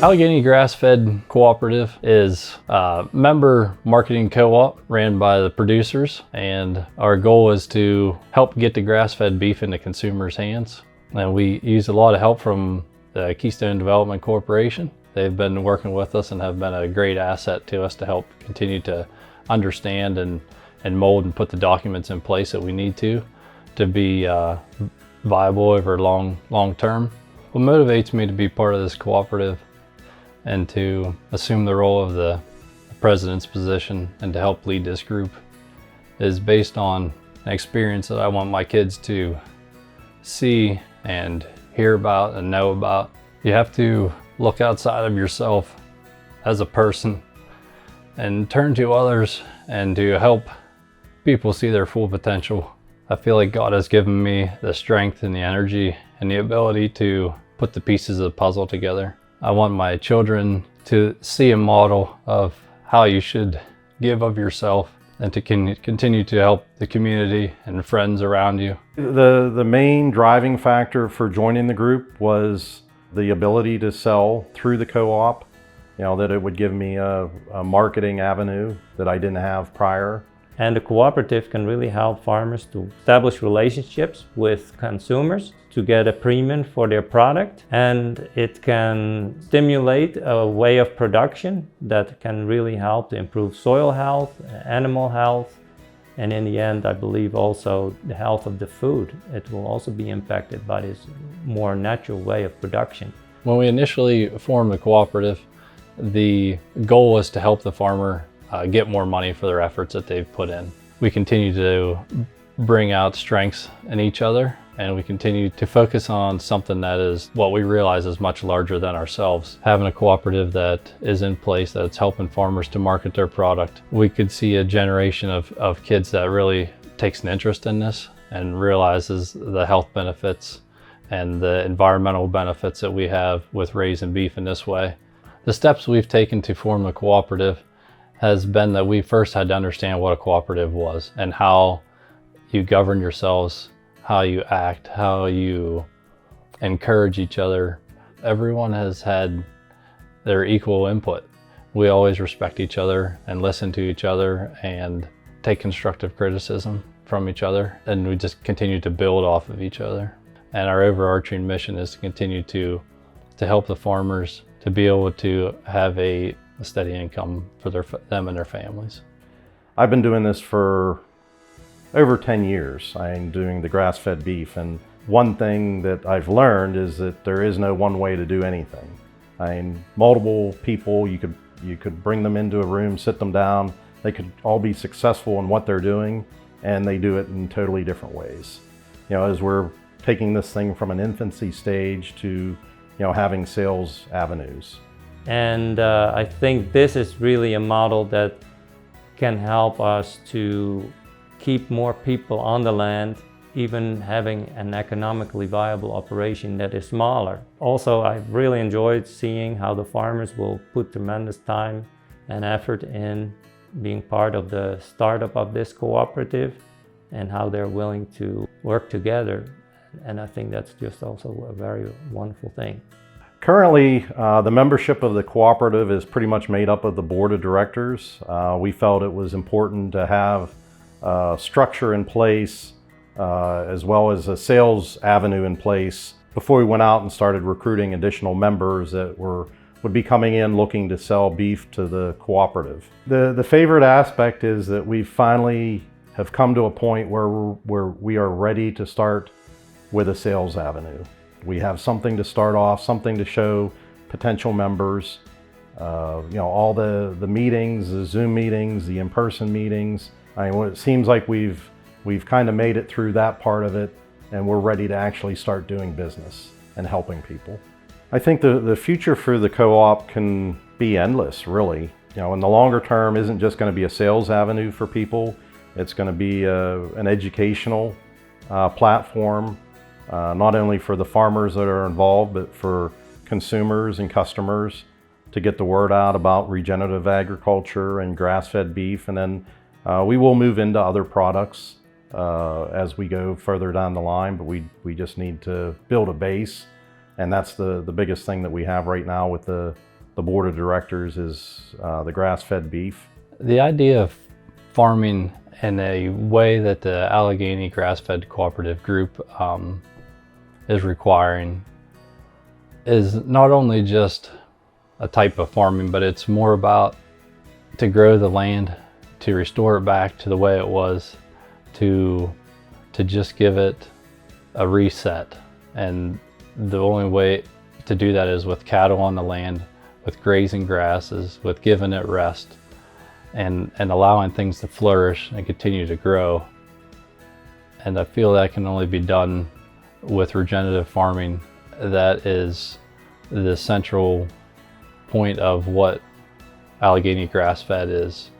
Allegheny Grass Fed Cooperative is a member marketing co-op ran by the producers, and our goal is to help get the grass-fed beef into consumers' hands. And we use a lot of help from the Keystone Development Corporation. They've been working with us and have been a great asset to us to help continue to understand and mold and put the documents in place that we need to be viable over long term. What motivates me to be part of this cooperative and to assume the role of the president's position and to help lead this group is based on an experience that I want my kids to see and hear about and know about. You have to look outside of yourself as a person and turn to others and to help people see their full potential. I feel like God has given me the strength and the energy and the ability to put the pieces of the puzzle together. I want my children to see a model of how you should give of yourself and to continue to help the community and friends around you. The main driving factor for joining the group was the ability to sell through the co-op, that it would give me a marketing avenue that I didn't have prior. And the cooperative can really help farmers to establish relationships with consumers to get a premium for their product. And it can stimulate a way of production that can really help to improve soil health, animal health, and in the end, I believe also the health of the food. It will also be impacted by this more natural way of production. When we initially formed the cooperative, the goal was to help the farmer get more money for their efforts that they've put in. We continue to bring out strengths in each other, and we continue to focus on something that is what we realize is much larger than ourselves. Having a cooperative that is in place that's helping farmers to market their product, we could see a generation of kids that really takes an interest in this and realizes the health benefits and the environmental benefits that we have with raising beef in this way. The steps we've taken to form the cooperative has been that we first had to understand what a cooperative was and how you govern yourselves, how you act, how you encourage each other. Everyone has had their equal input. We always respect each other and listen to each other and take constructive criticism from each other, and we just continue to build off of each other. And our overarching mission is to continue to help the farmers to be able to have a steady income for them and their families. I've been doing this for over 10 years. I'm doing the grass-fed beef, and one thing that I've learned is that there is no one way to do anything. Multiple people, you could bring them into a room, sit them down, they could all be successful in what they're doing, and they do it in totally different ways. As we're taking this thing from an infancy stage to having sales avenues. And I think this is really a model that can help us to keep more people on the land, even having an economically viable operation that is smaller. Also, I've really enjoyed seeing how the farmers will put tremendous time and effort in being part of the startup of this cooperative and how they're willing to work together. And I think that's just also a very wonderful thing. Currently, the membership of the cooperative is pretty much made up of the board of directors. We felt it was important to have a structure in place as well as a sales avenue in place before we went out and started recruiting additional members that would be coming in looking to sell beef to the cooperative. The favorite aspect is that we finally have come to a point where we are ready to start with a sales avenue. We have something to start off, something to show potential members. All the meetings, the Zoom meetings, the in-person meetings. It seems like we've kind of made it through that part of it, and we're ready to actually start doing business and helping people. I think the future for the co-op can be endless, really. In the longer term, isn't just going to be a sales avenue for people. It's going to be an educational platform. Not only for the farmers that are involved, but for consumers and customers to get the word out about regenerative agriculture and grass-fed beef. And then we will move into other products as we go further down the line, but we just need to build a base And that's the biggest thing that we have right now with the board of directors is the grass-fed beef. The idea of farming in a way that the Allegheny Grass Fed Cooperative Group is requiring is not only just a type of farming, but it's more about to grow the land, to restore it back to the way it was, to just give it a reset. And the only way to do that is with cattle on the land, with grazing grasses, with giving it rest, and allowing things to flourish and continue to grow. And I feel that can only be done with regenerative farming. That is the central point of what Allegheny Grass Fed is.